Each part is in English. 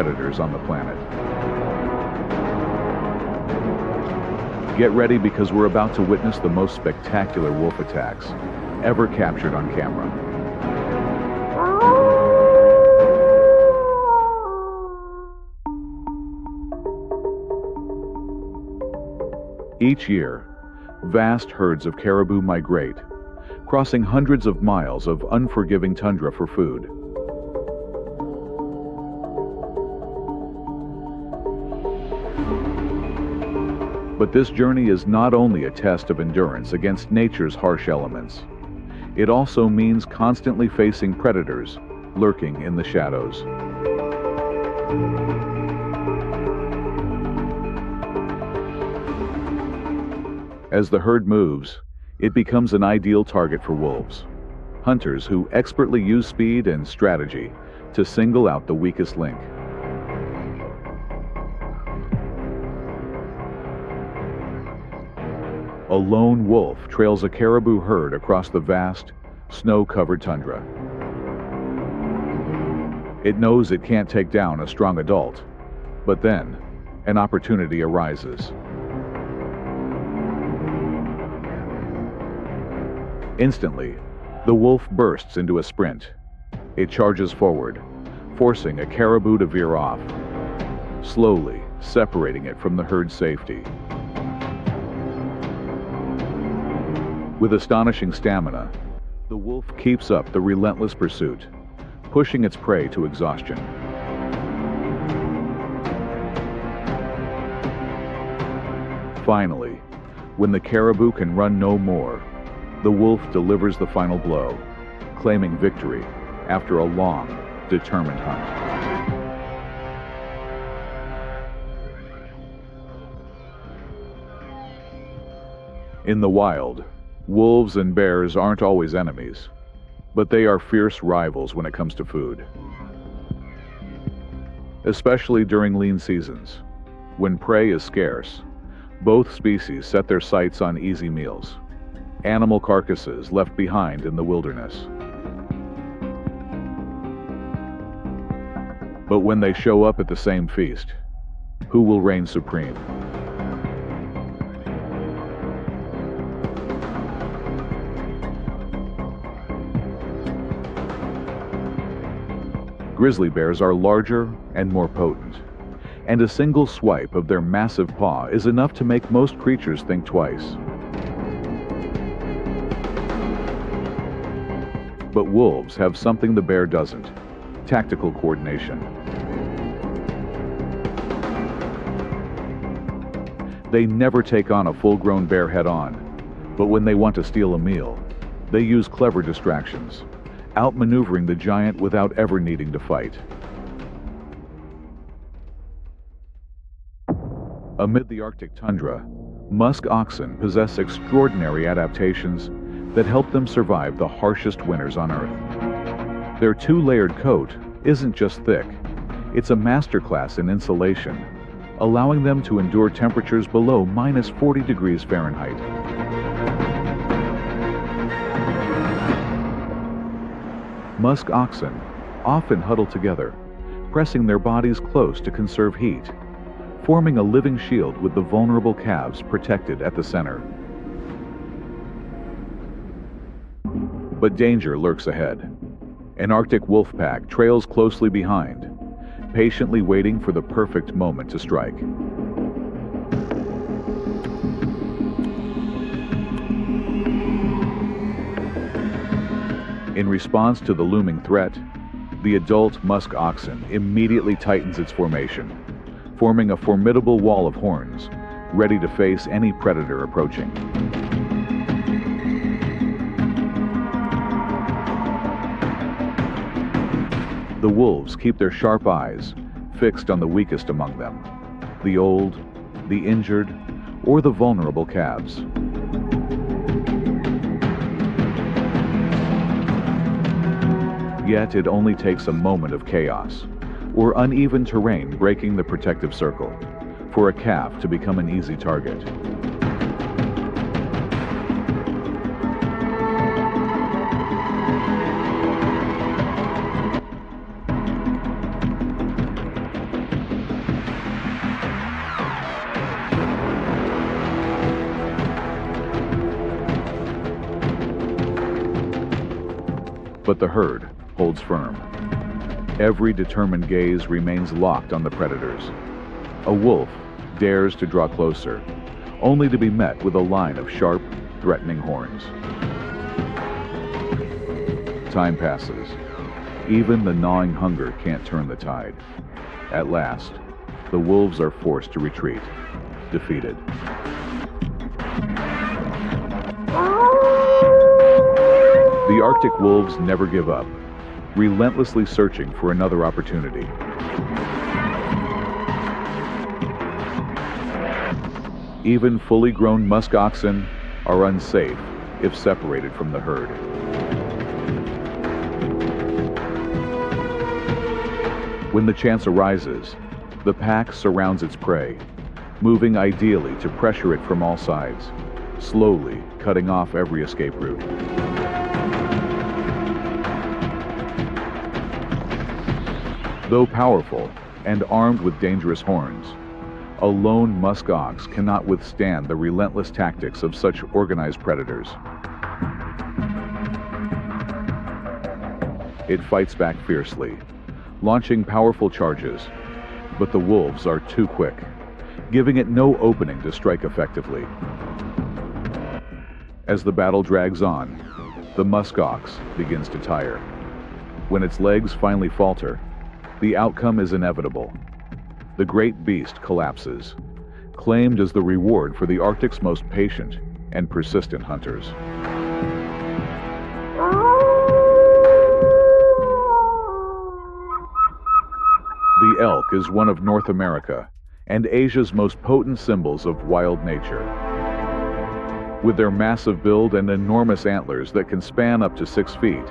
predators on the planet. Get ready because we're about to witness the most spectacular wolf attacks ever captured on camera. Each year, vast herds of caribou migrate, crossing hundreds of miles of unforgiving tundra for food. But this journey is not only a test of endurance against nature's harsh elements. It also means constantly facing predators lurking in the shadows. As the herd moves, it becomes an ideal target for wolves, hunters who expertly use speed and strategy to single out the weakest link. A lone wolf trails a caribou herd across the vast, snow-covered tundra. It knows it can't take down a strong adult, but then an opportunity arises. Instantly, the wolf bursts into a sprint. It charges forward, forcing a caribou to veer off, slowly separating it from the herd's safety. With astonishing stamina, the wolf keeps up the relentless pursuit, pushing its prey to exhaustion. Finally, when the caribou can run no more, the wolf delivers the final blow, claiming victory after a long, determined hunt. In the wild, wolves and bears aren't always enemies, but they are fierce rivals when it comes to food. Especially during lean seasons, when prey is scarce, both species set their sights on easy meals, animal carcasses left behind in the wilderness. But when they show up at the same feast, who will reign supreme? Grizzly bears are larger and more potent, and a single swipe of their massive paw is enough to make most creatures think twice. But wolves have something the bear doesn't: tactical coordination. They never take on a full-grown bear head-on, but when they want to steal a meal, they use clever distractions, outmaneuvering the giant without ever needing to fight. Amid the Arctic tundra, musk oxen possess extraordinary adaptations that help them survive the harshest winters on Earth. Their two-layered coat isn't just thick, it's a masterclass in insulation, allowing them to endure temperatures below -40 degrees Fahrenheit. Musk oxen often huddle together, pressing their bodies close to conserve heat, forming a living shield with the vulnerable calves protected at the center. But danger lurks ahead. An Arctic wolf pack trails closely behind, patiently waiting for the perfect moment to strike. In response to the looming threat, the adult musk oxen immediately tightens its formation, forming a formidable wall of horns, ready to face any predator approaching. The wolves keep their sharp eyes fixed on the weakest among them: the old, the injured, or the vulnerable calves. Yet it only takes a moment of chaos, or uneven terrain breaking the protective circle, for a calf to become an easy target. But the herd holds firm. Every determined gaze remains locked on the predators. A wolf dares to draw closer, only to be met with a line of sharp, threatening horns. Time passes. Even the gnawing hunger can't turn the tide. At last, the wolves are forced to retreat, defeated. The Arctic wolves never give up, relentlessly searching for another opportunity. Even fully grown musk oxen are unsafe if separated from the herd. When the chance arises, the pack surrounds its prey, moving ideally to pressure it from all sides, slowly cutting off every escape route. Though powerful and armed with dangerous horns, a lone musk ox cannot withstand the relentless tactics of such organized predators. It fights back fiercely, launching powerful charges, but the wolves are too quick, giving it no opening to strike effectively. As the battle drags on, the musk ox begins to tire. When its legs finally falter, the outcome is inevitable. The great beast collapses, claimed as the reward for the Arctic's most patient and persistent hunters. The elk is one of North America and Asia's most potent symbols of wild nature. With their massive build and enormous antlers that can span up to 6 feet,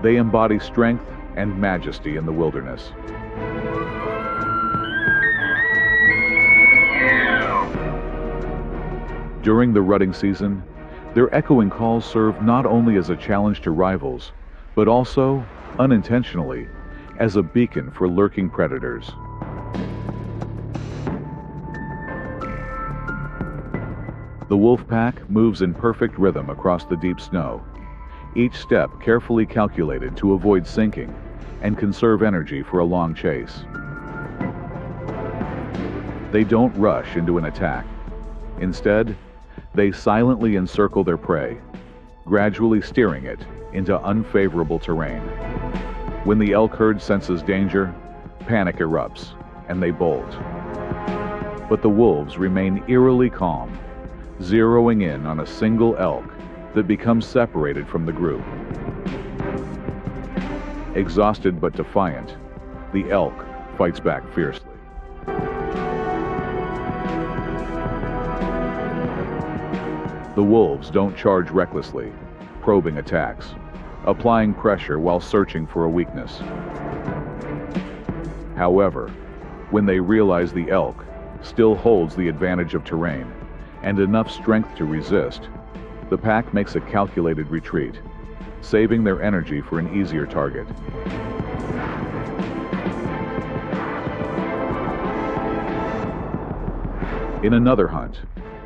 they embody strength and majesty in the wilderness. During the rutting season, their echoing calls serve not only as a challenge to rivals, but also, unintentionally, as a beacon for lurking predators. The wolf pack moves in perfect rhythm across the deep snow, each step carefully calculated to avoid sinking and conserve energy for a long chase. They don't rush into an attack. Instead, they silently encircle their prey, gradually steering it into unfavorable terrain. When the elk herd senses danger, panic erupts, and they bolt. But the wolves remain eerily calm, zeroing in on a single elk that becomes separated from the group. Exhausted but defiant, the elk fights back fiercely. The wolves don't charge recklessly, probing attacks, applying pressure while searching for a weakness. However, when they realize the elk still holds the advantage of terrain and enough strength to resist, the pack makes a calculated retreat, saving their energy for an easier target. In another hunt,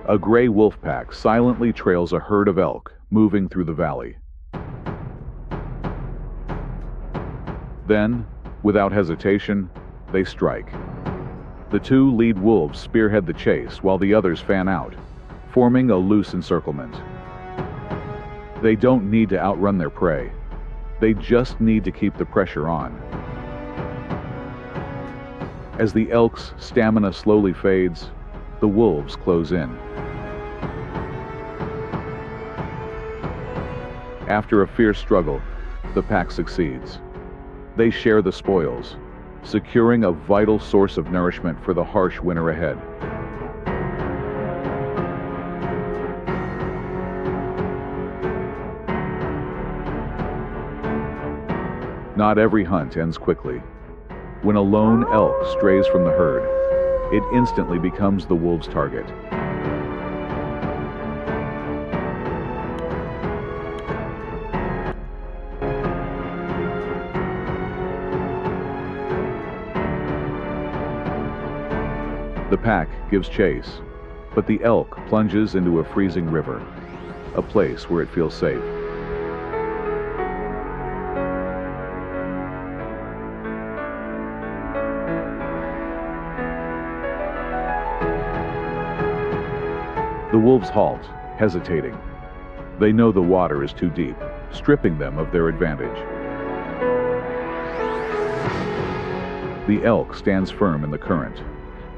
a gray wolf pack silently trails a herd of elk moving through the valley. Then, without hesitation, they strike. The two lead wolves spearhead the chase while the others fan out, forming a loose encirclement. They don't need to outrun their prey. They just need to keep the pressure on. As the elk's stamina slowly fades, the wolves close in. After a fierce struggle, the pack succeeds. They share the spoils, securing a vital source of nourishment for the harsh winter ahead. Not every hunt ends quickly. When a lone elk strays from the herd, it instantly becomes the wolves' target. The pack gives chase, but the elk plunges into a freezing river, a place where it feels safe. The wolves halt, hesitating. They know the water is too deep, stripping them of their advantage. The elk stands firm in the current,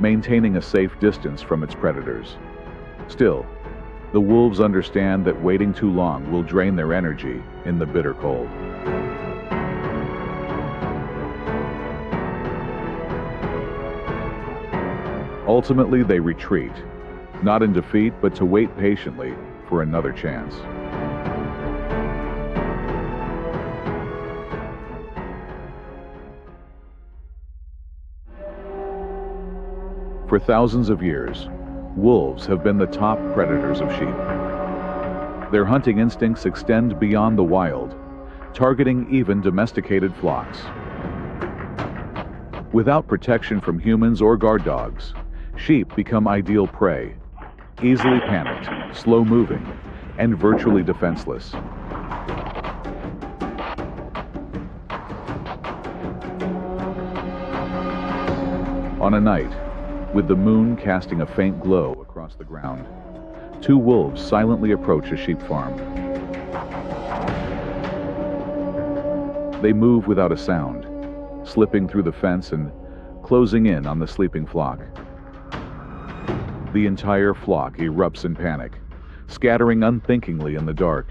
maintaining a safe distance from its predators. Still, the wolves understand that waiting too long will drain their energy in the bitter cold. Ultimately, they retreat, not in defeat, but to wait patiently for another chance. For thousands of years, wolves have been the top predators of sheep. Their hunting instincts extend beyond the wild, targeting even domesticated flocks. Without protection from humans or guard dogs, sheep become ideal prey, easily panicked, slow-moving, and virtually defenseless. On a night, with the moon casting a faint glow across the ground, two wolves silently approach a sheep farm. They move without a sound, slipping through the fence and closing in on the sleeping flock. The entire flock erupts in panic, scattering unthinkingly in the dark,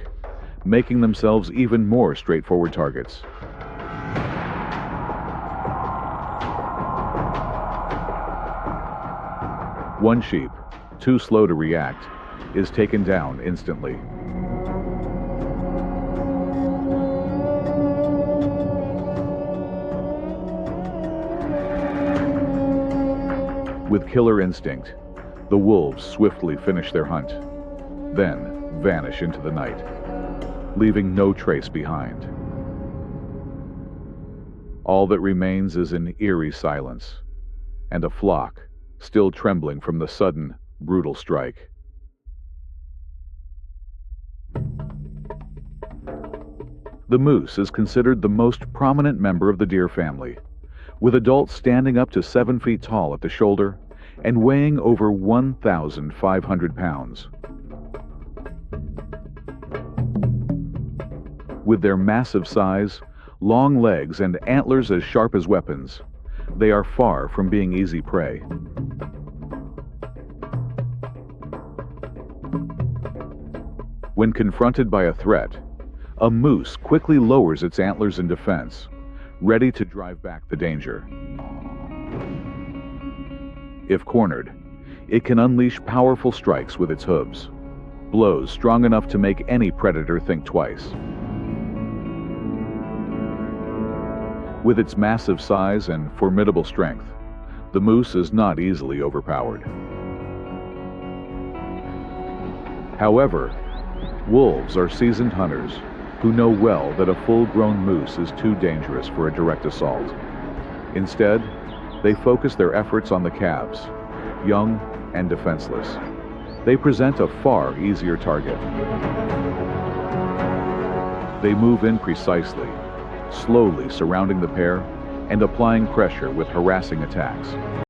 making themselves even more straightforward targets. One sheep, too slow to react, is taken down instantly. With killer instinct, the wolves swiftly finish their hunt, then vanish into the night, leaving no trace behind. All that remains is an eerie silence, and a flock still trembling from the sudden, brutal strike. The moose is considered the most prominent member of the deer family, with adults standing up to 7 feet tall at the shoulder and weighing over 1,500 pounds. With their massive size, long legs, and antlers as sharp as weapons, they are far from being easy prey. When confronted by a threat, a moose quickly lowers its antlers in defense, ready to drive back the danger. If cornered, it can unleash powerful strikes with its hooves, blows strong enough to make any predator think twice. With its massive size and formidable strength, the moose is not easily overpowered. However, wolves are seasoned hunters who know well that a full-grown moose is too dangerous for a direct assault. Instead, they focus their efforts on the calves, young and defenseless. They present a far easier target. They move in precisely, slowly surrounding the pair and applying pressure with harassing attacks.